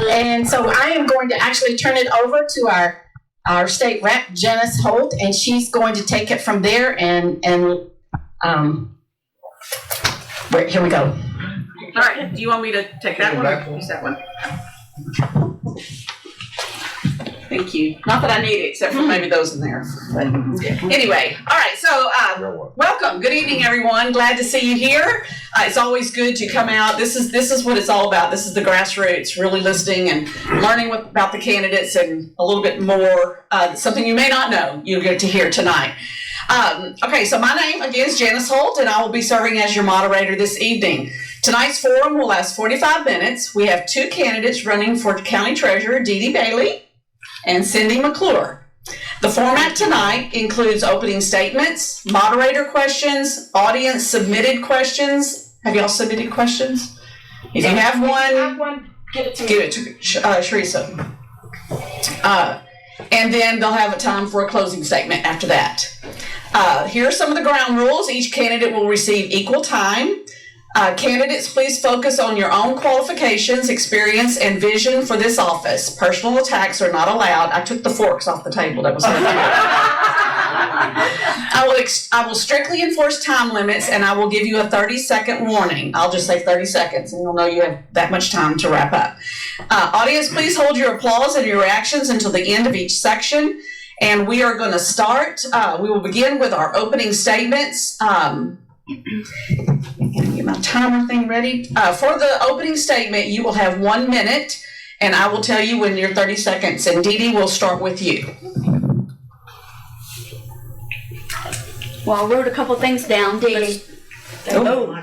And so I am going to actually turn it over to our state rep, Janice Holt, and she's going to take it from there and here we go. All right, do you want me to take that one or use that one? Thank you. Not that I need it, except for maybe those in there. But anyway, all right, so welcome. Good evening, everyone. Glad to see you here. It's always good to come out. This is what it's all about. This is the grassroots, really listening and learning about the candidates and a little bit more, something you may not know you'll get to hear tonight. Okay, so my name again is Janice Holt, and I will be serving as your moderator this evening. Tonight's forum will last 45 minutes. We have two candidates running for County Treasurer, Dee Dee Bailey and Cindy McClure. The format tonight includes opening statements, moderator questions, audience submitted questions. Have y'all submitted questions? If you have one, give it to Sharisa. And then they'll have a time for a closing statement after that. Here are some of the ground rules. Each candidate will receive equal time. Candidates, please focus on your own qualifications, experience, and vision for this office. Personal attacks are not allowed. I took the forks off the table. That was I will strictly enforce time limits, and I will give you a 30-second warning. I'll just say 30 seconds, and you'll know you have that much time to wrap up. Audience, please hold your applause and your reactions until the end of each section. And we are going to start. We will begin with our opening statements. Get my timer thing ready. For the opening statement, you will have 1 minute, and I will tell you when you're 30 seconds. And Dee Dee, we'll start with you. Well, I wrote a couple things down, Dee Dee. We'll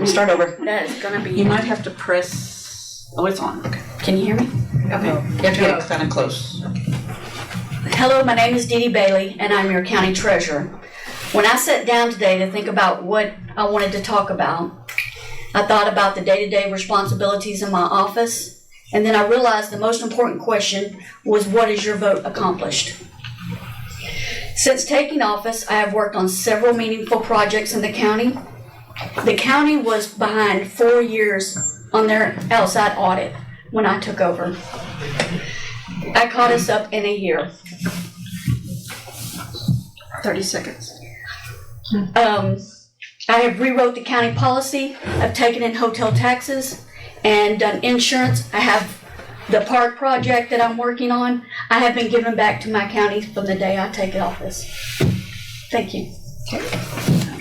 start over. That is going to be... You might have to press... Oh, it's on. Okay. Can you hear me? Okay. You have to get kind of close. Hello, my name is Dee Dee Bailey, and I'm your county treasurer. When I sat down today to think about what I wanted to talk about, I thought about the day-to-day responsibilities in my office, and then I realized the most important question was, what has your vote accomplished? Since taking office, I have worked on several meaningful projects in the county. The county was behind 4 years on their outside audit when I took over. I caught us up in a year. 30 seconds. I have rewrote the county policy. I've taken in hotel taxes and done insurance. I have the park project that I'm working on. I have been giving back to my county from the day I take office. Thank you.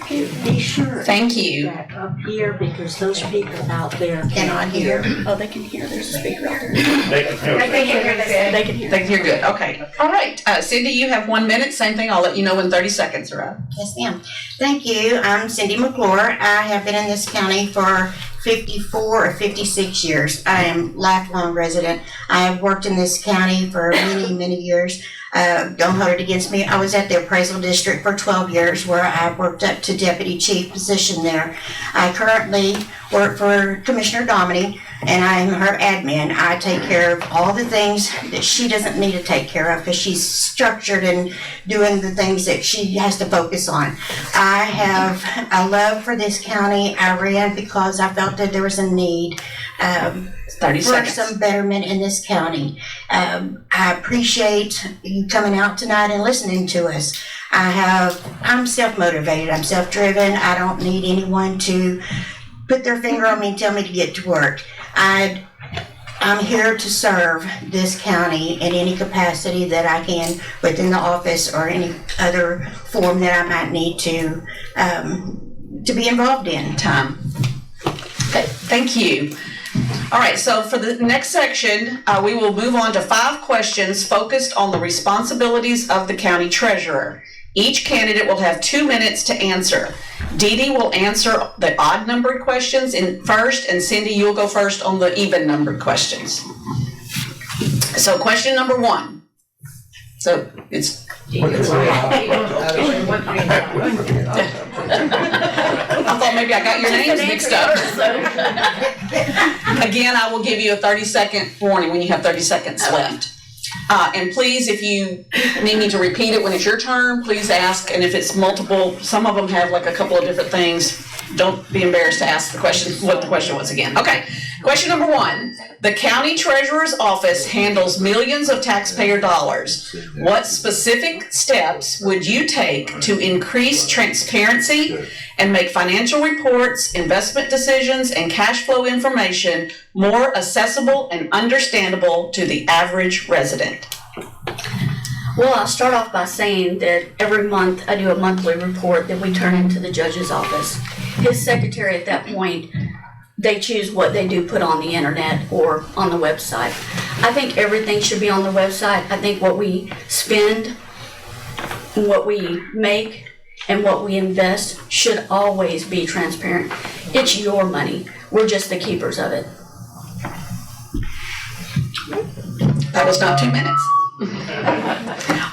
Be sure. Thank you. That up here, because those people out there cannot hear. Oh, they can hear. There's a speaker out there. They can hear. They can hear. They can hear good. Okay. All right. Cindy, you have 1 minute. Same thing. I'll let you know when 30 seconds are up. Yes, ma'am. Thank you. I'm Cindy McClure. I have been in this county for 54 or 56 years. I am lifelong resident. I have worked in this county for many years. Don't hold it against me. I was at the appraisal district for 12 years where I worked up to deputy chief position there. I currently work for Commissioner Dominy, and I'm her admin. I take care of all the things that she doesn't need to take care of because she's structured and doing the things that she has to focus on. I have a love for this county. I ran because I felt that there was a need 30 for seconds. some betterment in this county. I appreciate you coming out tonight and listening to us. I'm self-motivated. I'm self-driven. I don't need anyone to put their finger on me and tell me to get to work. I'm here to serve this county in any capacity that I can within the office or any other form that I might need to be involved in. Time. Okay. Thank you. All right, so for the next section, we will move on to 5 questions focused on the responsibilities of the county treasurer. Each candidate will have 2 minutes to answer. Dee Dee will answer the odd numbered questions first, and Cindy, you'll go first on the even numbered questions. So question number 1. So it's I thought maybe I got your names mixed up. Again, I will give you a 30-second warning when you have 30 seconds left. And please, if you need me to repeat it when it's your turn, please ask. And if it's multiple, some of them have like a couple of different things. don't be embarrassed to ask the question, what the question was again. Okay, question number 1. The county treasurer's office handles millions of taxpayer dollars. What specific steps would you take to increase transparency and make financial reports, investment decisions, and cash flow information more accessible and understandable to the average resident? Well, I'll start off by saying that every month I do a monthly report that we turn into the judge's office. His secretary at that point, they choose what they do put on the internet or on the website. I think everything should be on the website. I think what we spend, what we make, and what we invest should always be transparent. It's your money. We're just the keepers of it. That was not 2 minutes.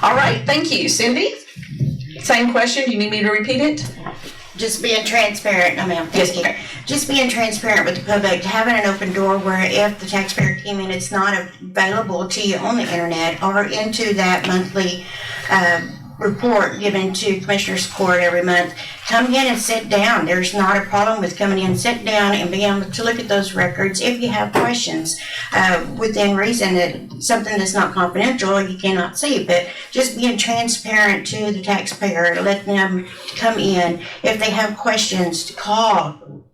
All right, thank you. Cindy? Same question. Do you need me to repeat it? Just being transparent, Yes, okay. Just being transparent with the public, having an open door where if the taxpayer came in, it's not available to you on the internet or into that monthly report given to Commissioner's Court every month. Come in and sit down. There's not a problem with coming in, sit down and being able to look at those records if you have questions within reason. That something that's not confidential you cannot see, but just being transparent to the taxpayer, let them come in. If they have questions, to call,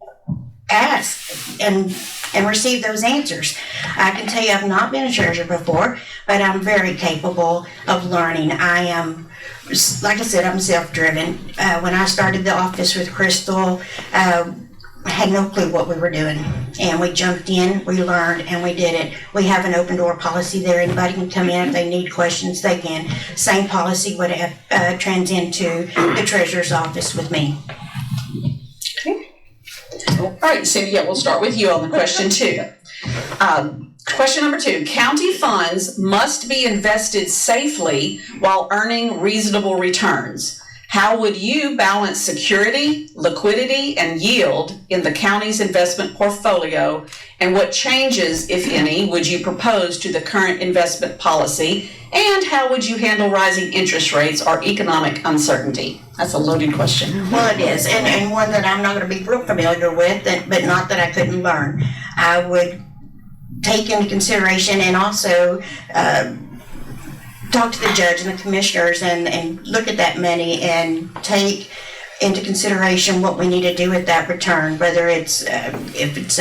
ask, and receive those answers. I can tell you I've not been a treasurer before, but I'm very capable of learning. I am, like I said, I'm self-driven. When I started the office with Crystal, I had no clue what we were doing. And we jumped in, we learned, and we did it. We have an open door policy there. Anybody can come in if they need questions, they can. Same policy would have trans into the treasurer's office with me. All right, Cindy, we'll start with you on the question 2. Question number 2, county funds must be invested safely while earning reasonable returns. How would you balance security, liquidity, and yield in the county's investment portfolio? And what changes, if any, would you propose to the current investment policy? And how would you handle rising interest rates or economic uncertainty? That's a loaded question. Well, it is, and one that I'm not going to be real familiar with, but not that I couldn't learn. I would take into consideration and also talk to the judge and the commissioners and look at that money and take into consideration what we need to do with that return, whether it's if it's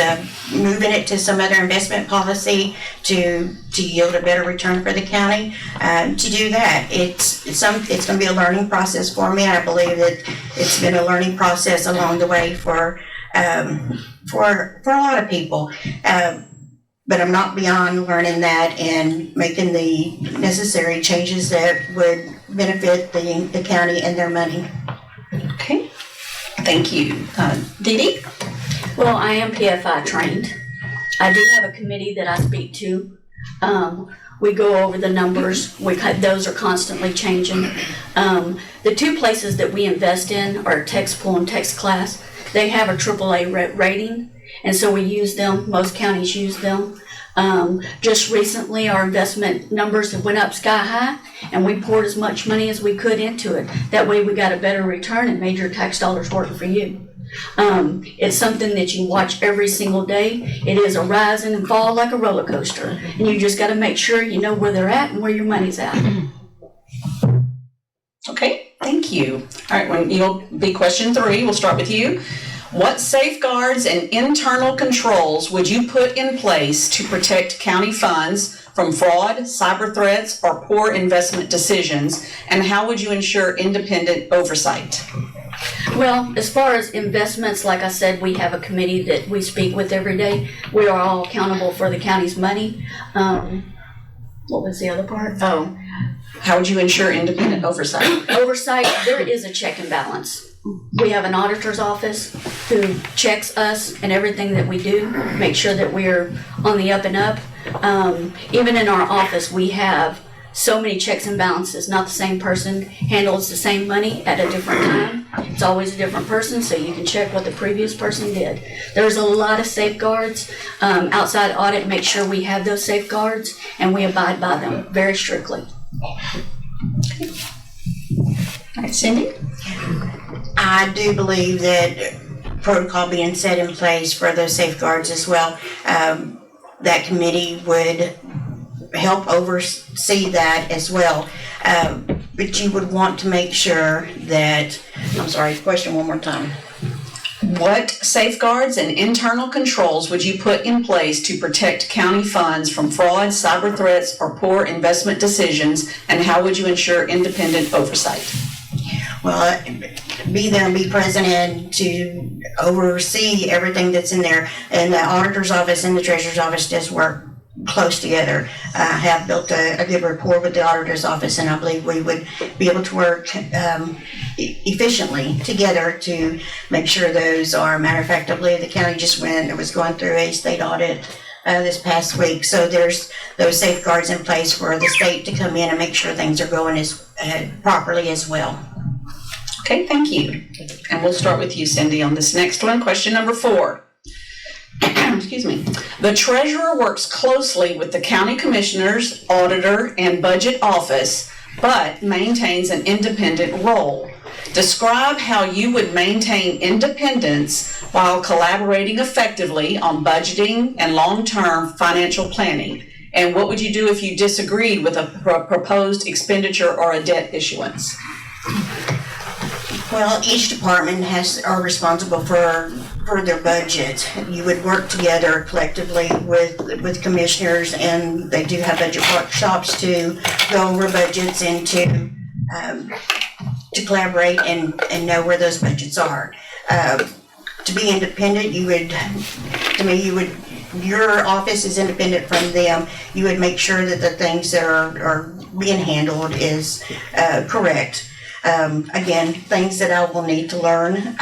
moving it to some other investment policy to yield a better return for the county. To do that, it's going to be a learning process for me. I believe that it's been a learning process along the way for a lot of people. But I'm not beyond learning that and making the necessary changes that would benefit the county and their money. Okay, thank you. Dee Dee? Well, I am PFI trained. I do have a committee that I speak to. We go over the numbers. Those are constantly changing. The 2 places that we invest in are TexPool and TexClass. They have a AAA rating, and so we use them. Most counties use them. Just recently, our investment numbers have went up sky high, and we poured as much money as we could into it. That way we got a better return and made your tax dollars work for you. It's something that you watch every single day. It is a rise and fall like a roller coaster, and you just got to make sure you know where they're at and where your money's at. Okay, thank you. All right, when you'll be question 3, we'll start with you. What safeguards and internal controls would you put in place to protect county funds from fraud, cyber threats, or poor investment decisions? And how would you ensure independent oversight? Well, as far as investments, like I said, we have a committee that we speak with every day. We are all accountable for the county's money. What was the other part? Oh, how would you ensure independent oversight? Oversight, there is a check and balance. We have an auditor's office who checks us and everything that we do, make sure that we're on the up and up. Even in our office, we have so many checks and balances. Not the same person handles the same money at a different time. It's always a different person, so you can check what the previous person did. There's a lot of safeguards. Outside audit, make sure we have those safeguards and we abide by them very strictly. All right, Cindy? I do believe that protocol being set in place for those safeguards as well. That committee would help oversee that as well. But you would want to make sure that, I'm sorry, question one more time. What safeguards and internal controls would you put in place to protect county funds from fraud, cyber threats, or poor investment decisions, and how would you ensure independent oversight? Well, be there and be present and to oversee everything that's in there. And the auditor's office and the treasurer's office does work close together. I have built a good rapport with the auditor's office, and I believe we would be able to work efficiently together to make sure those are. Matter of fact, I believe the county just was going through a state audit this past week. So there's those safeguards in place for the state to come in and make sure things are going as properly as well. Okay, thank you. And we'll start with you, Cindy, on this next one. Question number 4. Excuse me. The treasurer works closely with the county commissioners, auditor, and budget office, but maintains an independent role. Describe how you would maintain independence while collaborating effectively on budgeting and long-term financial planning. And what would you do if you disagreed with a proposed expenditure or a debt issuance? Well, each department are responsible for their budget. You would work together collectively with commissioners, and they do have budget workshops to go over budgets and to collaborate and know where those budgets are. To be independent, your office is independent from them. You would make sure that the things that are being handled is correct. Again, things that I will need to learn,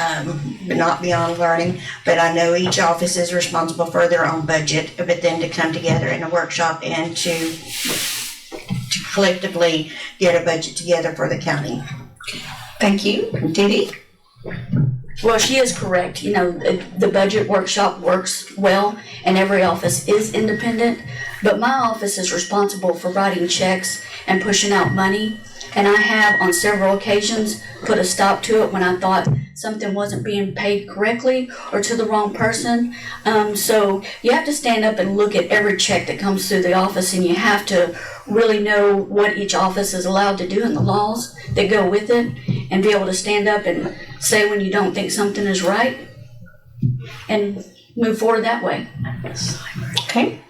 but not beyond learning. But I know each office is responsible for their own budget, but then to come together in a workshop and to collectively get a budget together for the county. Thank you. Dee Dee? Well, she is correct. You know, the budget workshop works well, and every office is independent, but my office is responsible for writing checks and pushing out money. And I have, on several occasions, put a stop to it when I thought something wasn't being paid correctly or to the wrong person. So you have to stand up and look at every check that comes through the office, and you have to really know what each office is allowed to do and the laws that go with it, and be able to stand up and say when you don't think something is right and move forward that way. Okay.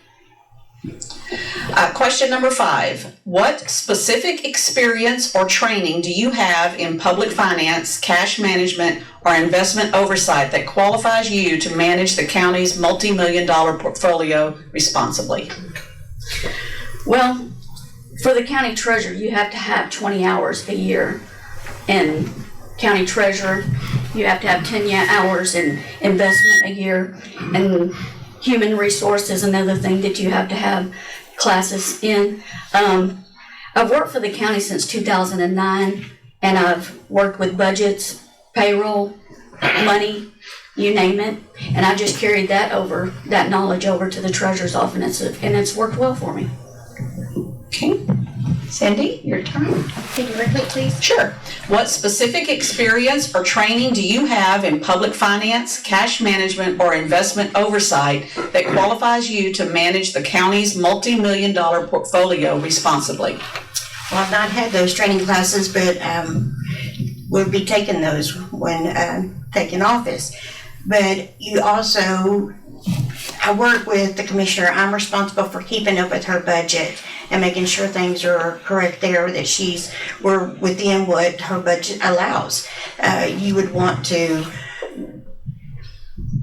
Question number 5. What specific experience or training do you have in public finance, cash management, or investment oversight that qualifies you to manage the county's multi-million-dollar portfolio responsibly? Well, for the county treasurer, you have to have 20 hours a year in county treasurer. You have to have 10 hours in investment a year, and human resources, another thing that you have to have classes in. I've worked for the county since 2009, and I've worked with budgets, payroll, money, you name it, and I just carried that knowledge over to the treasurer's office, and it's worked well for me. Okay. Cindy, your turn. Can you repeat, please? Sure. What specific experience or training do you have in public finance, cash management, or investment oversight that qualifies you to manage the county's multi-million-dollar portfolio responsibly? Well, I've not had those training classes, but we'll be taking those when taking office. But you also, I work with the commissioner. I'm responsible for keeping up with her budget and making sure things are correct there, that we're within what her budget allows. You would want to,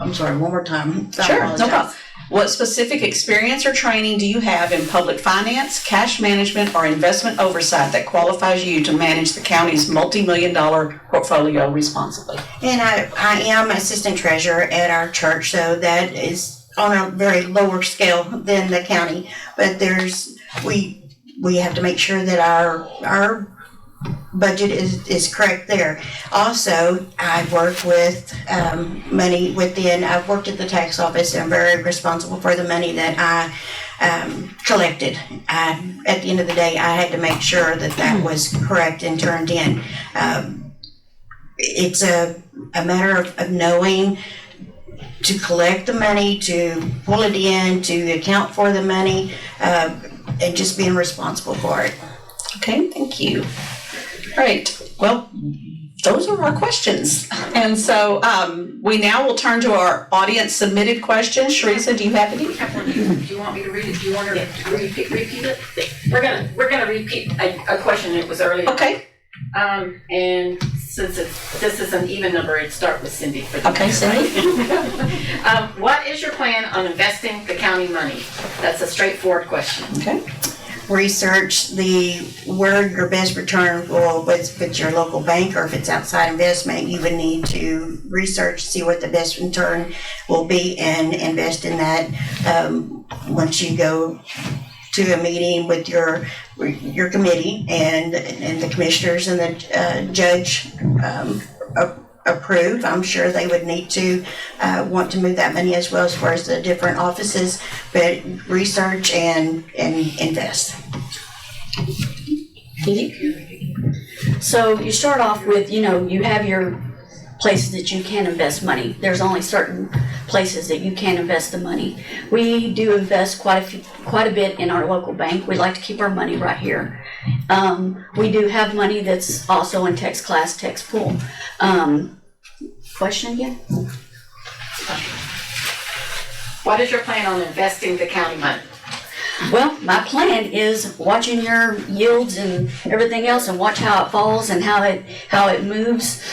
I'm sorry, one more time. Sure, no problem. What specific experience or training do you have in public finance, cash management, or investment oversight that qualifies you to manage the county's multi-million-dollar portfolio responsibly? And I am assistant treasurer at our church, so that is on a very lower scale than the county. But we have to make sure that our budget is correct there. Also, I work with money within. I've worked at the tax office, and I'm very responsible for the money that I collected. At the end of the day, I had to make sure that was correct and turned in. It's a matter of knowing to collect the money, to pull it in, to account for the money, and just being responsible for it. Okay, thank you. All right, well, those are our questions. And so we now will turn to our audience submitted questions. Sharisa, do you have any? I have one here. Do you want me to read it? Do you want her to repeat it? We're gonna repeat a question that was earlier. Okay. And since this is an even number, it'd start with Cindy for the Okay, Cindy. what is your plan on investing the county money? That's a straightforward question. Okay. Research where your best return will, if it's your local bank or if it's outside investment, you would need to research, see what the best return will be and invest in that. Once you go to a meeting with your committee and the commissioners and the judge approve, I'm sure they would need to want to move that money as well as far as the different offices, but research and invest. So you start off with, you have your places that you can invest money. There's only certain places that you can invest the money. We do invest quite a bit in our local bank. We like to keep our money right here. We do have money that's also in TexPool. Question again? What is your plan on investing the county money? Well, my plan is watching your yields and everything else and watch how it falls and how it moves.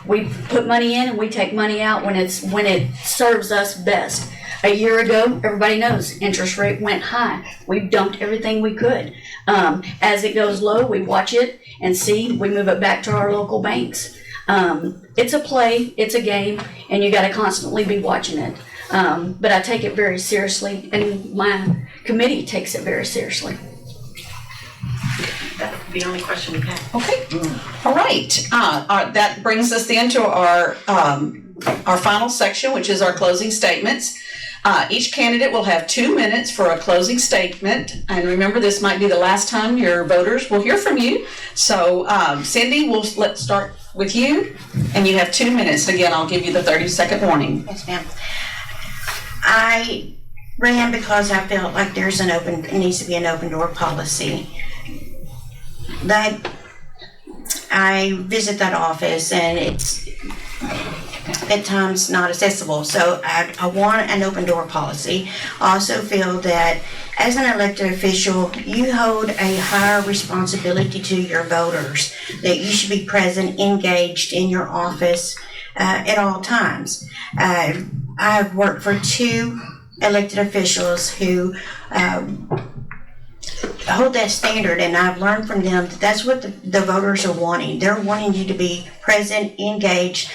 We put money in and we take money out when it serves us best. A year ago, everybody knows, interest rate went high. We dumped everything we could. As it goes low, we watch it and see, we move it back to our local banks. It's a play, it's a game, and you gotta constantly be watching it. But I take it very seriously, and my committee takes it very seriously. That's the only question we have. Okay. All right. That brings us then to our final section, which is our closing statements. Each candidate will have 2 minutes for a closing statement. And remember, this might be the last time your voters will hear from you. So Cindy, let's start with you. And you have 2 minutes. Again, I'll give you the 30-second warning. Yes, ma'am. I ran because I felt like there needs to be an open door policy. That I visit that office and it's at times not accessible. So I want an open door policy. I also feel that as an elected official, you hold a higher responsibility to your voters, that you should be present, engaged in your office at all times. I've worked for 2 elected officials who hold that standard, and I've learned from them that that's what the voters are wanting. They're wanting you to be present, engaged,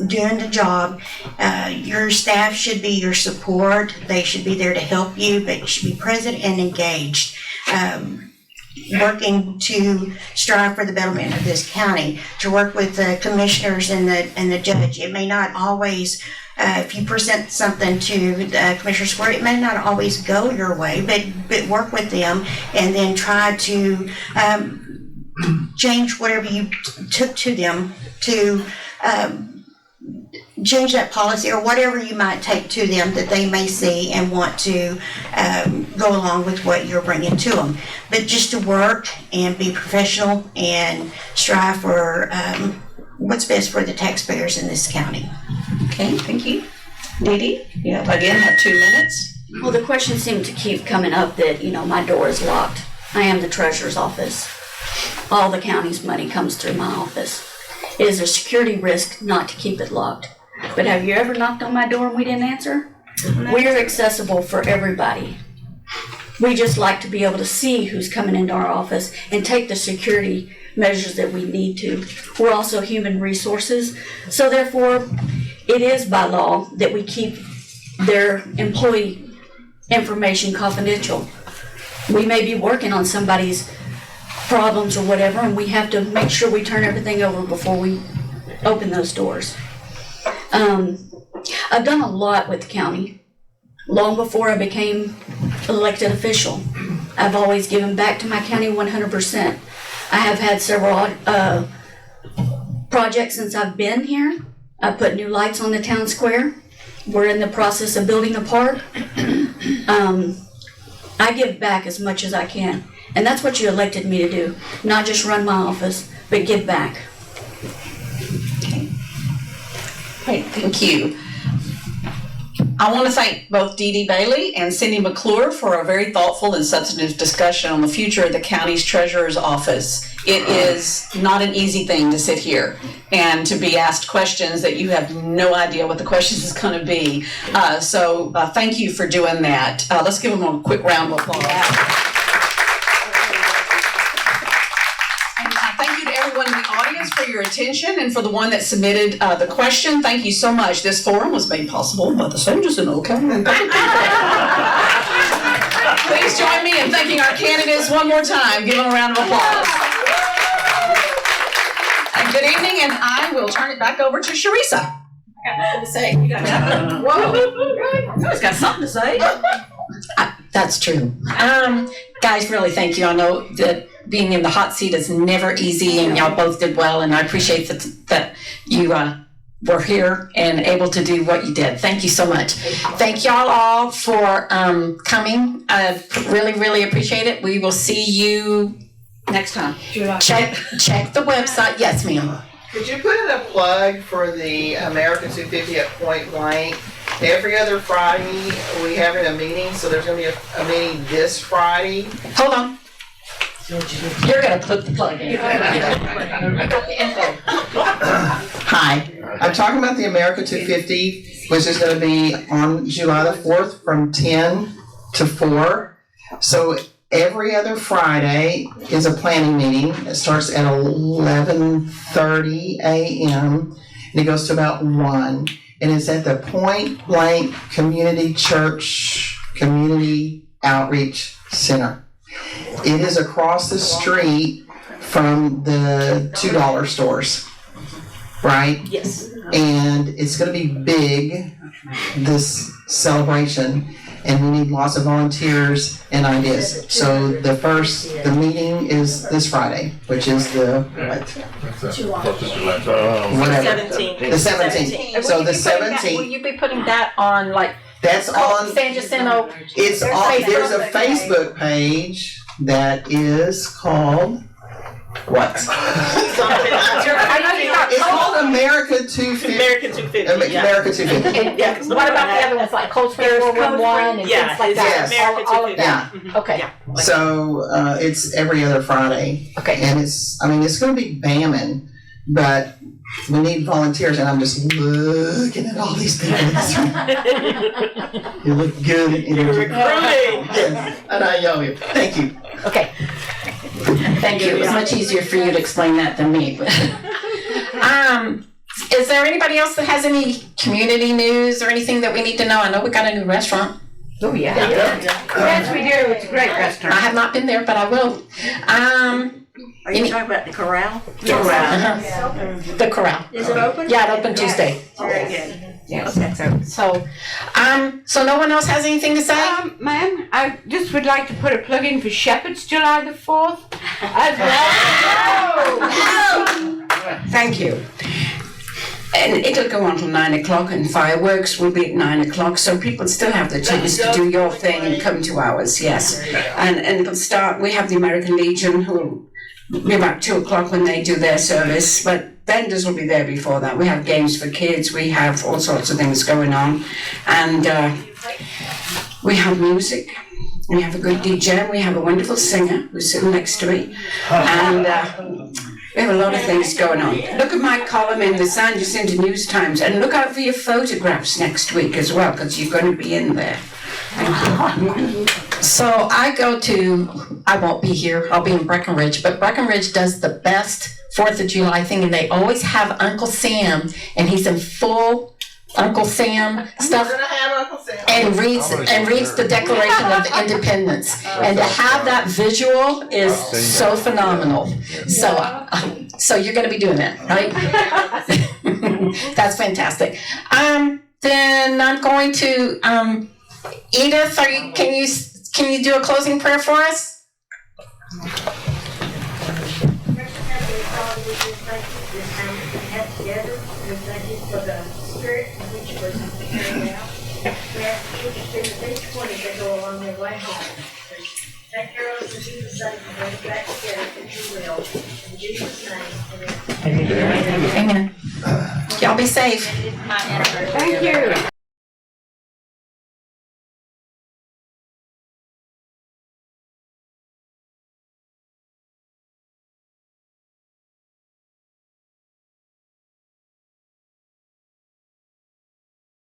doing the job. Your staff should be your support. They should be there to help you, but you should be present and engaged. Working to strive for the betterment of this county, to work with the commissioners and the judge. It may not always, if you present something to the Commissioner's Court, it may not always go your way, but work with them and then try to change whatever you took to them to change that policy or whatever you might take to them that they may see and want to go along with what you're bringing to them. But just to work and be professional and strive for what's best for the taxpayers in this county. Okay, thank you. Dee Dee, you again have 2 minutes. Well, the question seemed to keep coming up that, my door is locked. I am the treasurer's office. All the county's money comes through my office. It is a security risk not to keep it locked. But have you ever knocked on my door and we didn't answer? We're accessible for everybody. We just like to be able to see who's coming into our office and take the security measures that we need to. We're also human resources, so therefore it is by law that we keep their employee information confidential. We may be working on somebody's problems or whatever, and we have to make sure we turn everything over before we open those doors. I've done a lot with the county. Long before I became elected official, I've always given back to my county 100%. I have had several projects since I've been here. I put new lights on the town square. we're in the process of building a park. I give back as much as I can. And that's what you elected me to do. Not just run my office, but give back. Great, thank you. I want to thank both Dee Dee Bailey and Cindy McClure for a very thoughtful and substantive discussion on the future of the county's treasurer's office. It is not an easy thing to sit here and to be asked questions that you have no idea what the questions is going to be. So thank you for doing that. Let's give them a quick round of applause. And thank you to everyone in the audience for your attention, and for the one that submitted the question. Thank you so much. This forum was made possible by the San Jacinto County. Please join me in thanking our candidates one more time. Give them a round of applause. And good evening, and I will turn it back over to Sharisa. I got nothing to say. You got nothing. Whoa. You always got something to say. That's true. Guys, really thank you. I know that being in the hot seat is never easy, and y'all both did well, and I appreciate that you were here and able to do what you did. Thank you so much. Thank y'all all for coming. I really, really appreciate it. We will see you Next time. check the website. Yes, ma'am. Could you put in a plug for the America 250 at Point Blank? Every other Friday, we have a meeting, so there's gonna be a meeting this Friday. Hold on. You're gonna put the plug in. Hi, I'm talking about the America 250, which is gonna be on July the 4th from 10 to 4. So every other Friday is a planning meeting. It starts at 11:30 a.m. and it goes to about 1. And it's at the Point Blank Community Church Community Outreach Center. It is across the street from the $2 stores, right? Yes. And it's gonna be big, this celebration, and we need lots of volunteers and ideas. So the meeting is this Friday, which is the, whatever. 17th. The 17th. So the 17th. Will you be putting that on, like, That's on, San Jacinto? it's on, there's a Facebook page that is called, what? I know you're not It's called America 250. American 250. America 250. And what about the other ones, like Cold Spring 411 and Yeah, things like it's that? American All of that? Okay. So, it's every other Friday. Okay. And it's gonna be bamming, but we need volunteers, and I'm just looking at all these people. You look good. You're recruiting. Yes, and I know you. Thank you. Okay. Thank you. It was much easier for you to explain that than me. Is there anybody else that has any community news or anything that we need to know? I know we got a new restaurant. Oh, yeah. Yes, we do. It's a great I restaurant. have not been there, but I will. Are you talking about the corral? The corral. Is it open? Yeah, it opened Tuesday. Very good. Yes. So no one else has anything to say? Ma'am, I just would like to put a plug in for Shepherd's July the 4th as well. Thank you. And it'll go on till 9 o'clock, and fireworks will be at 9 o'clock, so people still have the chance to do your thing and come to ours, yes. And it'll start, we have the American Legion who will be about 2 o'clock when they do their service, but vendors will be there before that. We have games for kids, we have all sorts of things going on, and we have music. We have a good DJ, we have a wonderful singer who's sitting next to me, and we have a lot of things going on. Look at my column in the San Jacinto News Times, and look out for your photographs next week as well, because you're going to be in there. Thank you. So I won't be here, I'll be in Breckenridge, but Breckenridge does the best 4th of July thing, and they always have Uncle Sam, and he's in full Uncle Sam stuff, We're gonna have Uncle Sam. and reads the Declaration of Independence. And to have that visual is so phenomenal. So you're gonna be doing that, right? That's fantastic. Then I'm going to, Edith, can you do a closing prayer for us? This time to have together, and thank you for the spirit in which we're carrying out. We ask you to spend each one as they go along their way home. Take care of us and keep us safe and bring it back together if you will. In Jesus' name, amen. Amen. Y'all be safe. Thank you.